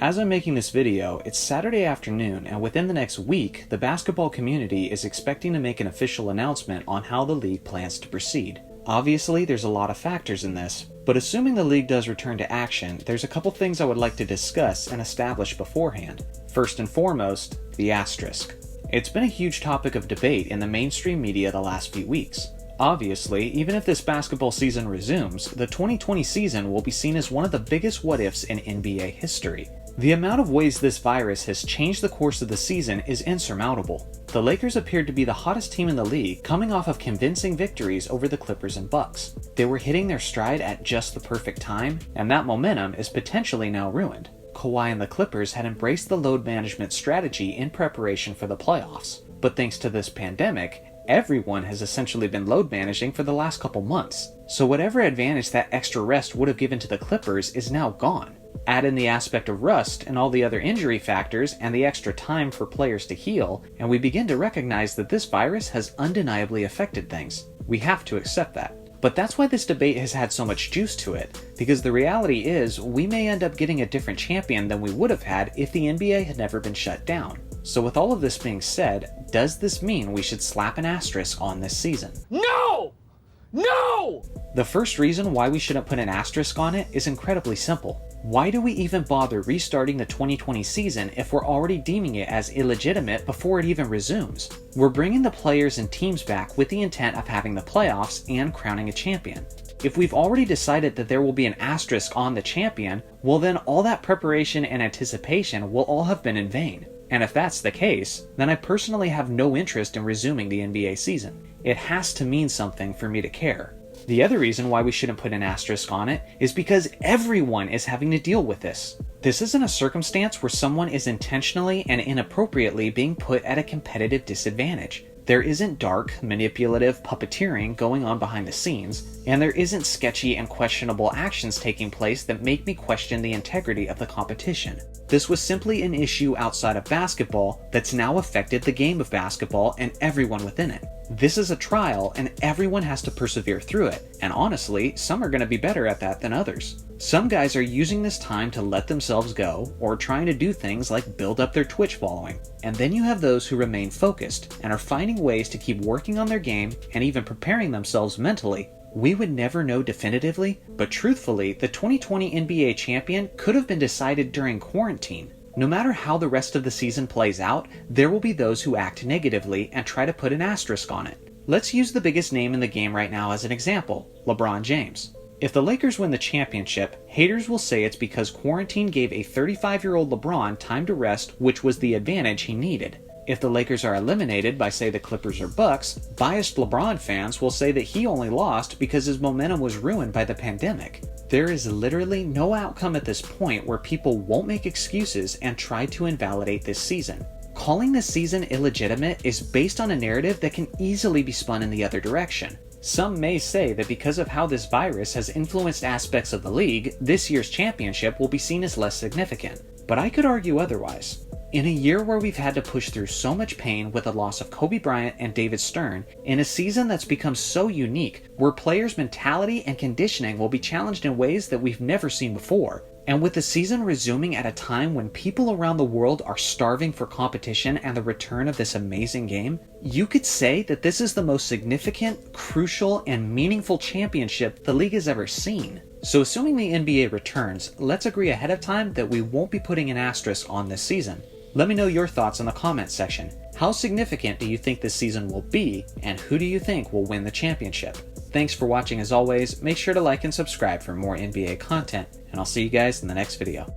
As I'm making this video, it's Saturday afternoon, and within the next week, the basketball community is expecting to make an official announcement on how the league plans to proceed. Obviously, there's a lot of factors in this, but assuming the league does return to action, there's a couple things I would like to discuss and establish beforehand. First and foremost, the asterisk. It's been a huge topic of debate in the mainstream media the last few weeks. Obviously, even if this basketball season resumes, the 2020 season will be seen as one of the biggest what-ifs in NBA history. The amount of ways this virus has changed the course of the season is insurmountable. The Lakers appeared to be the hottest team in the league, coming off of convincing victories over the Clippers and Bucks. They were hitting their stride at just the perfect time, and that momentum is potentially now ruined. Kawhi and the Clippers had embraced the load management strategy in preparation for the playoffs, but thanks to this pandemic, everyone has essentially been load managing for the last couple months. So whatever advantage that extra rest would have given to the Clippers is now gone. Add in the aspect of rust and all the other injury factors and the extra time for players to heal, and we begin to recognize that this virus has undeniably affected things. We have to accept that. But that's why this debate has had so much juice to it, because the reality is we may end up getting a different champion than we would have had if the NBA had never been shut down. So with all of this being said, does this mean we should slap an asterisk on this season? No! No! The first reason why we shouldn't put an asterisk on it is incredibly simple. Why do we even bother restarting the 2020 season if we're already deeming it as illegitimate before it even resumes? We're bringing the players and teams back with the intent of having the playoffs and crowning a champion. If we've already decided that there will be an asterisk on the champion, well then all that preparation and anticipation will all have been in vain. And if that's the case, then I personally have no interest in resuming the NBA season. It has to mean something for me to care. The other reason why we shouldn't put an asterisk on it is because everyone is having to deal with this. This isn't a circumstance where someone is intentionally and inappropriately being put at a competitive disadvantage. There isn't dark, manipulative puppeteering going on behind the scenes, and there isn't sketchy and questionable actions taking place that make me question the integrity of the competition. This was simply an issue outside of basketball that's now affected the game of basketball and everyone within it. This is a trial and everyone has to persevere through it, and honestly, some are going to be better at that than others. Some guys are using this time to let themselves go, or trying to do things like build up their Twitch following. And then you have those who remain focused and are finding ways to keep working on their game and even preparing themselves mentally. We would never know definitively, but truthfully, the 2020 NBA champion could have been decided during quarantine. No matter how the rest of the season plays out, there will be those who act negatively and try to put an asterisk on it. Let's use the biggest name in the game right now as an example, LeBron James. If the Lakers win the championship, haters will say it's because quarantine gave a 35-year-old LeBron time to rest, which was the advantage he needed. If the Lakers are eliminated by, say, the Clippers or Bucks, biased LeBron fans will say that he only lost because his momentum was ruined by the pandemic. There is literally no outcome at this point where people won't make excuses and try to invalidate this season. Calling this season illegitimate is based on a narrative that can easily be spun in the other direction. Some may say that because of how this virus has influenced aspects of the league, this year's championship will be seen as less significant. But I could argue otherwise. In a year where we've had to push through so much pain with the loss of Kobe Bryant and David Stern, in a season that's become so unique, where players' mentality and conditioning will be challenged in ways that we've never seen before, and with the season resuming at a time when people around the world are starving for competition and the return of this amazing game, you could say that this is the most significant, crucial, and meaningful championship the league has ever seen. So assuming the NBA returns, let's agree ahead of time that we won't be putting an asterisk on this season. Let me know your thoughts in the comments section. How significant do you think this season will be, and who do you think will win the championship? Thanks for watching as always. Make sure to like and subscribe for more NBA content, and I'll see you guys in the next video.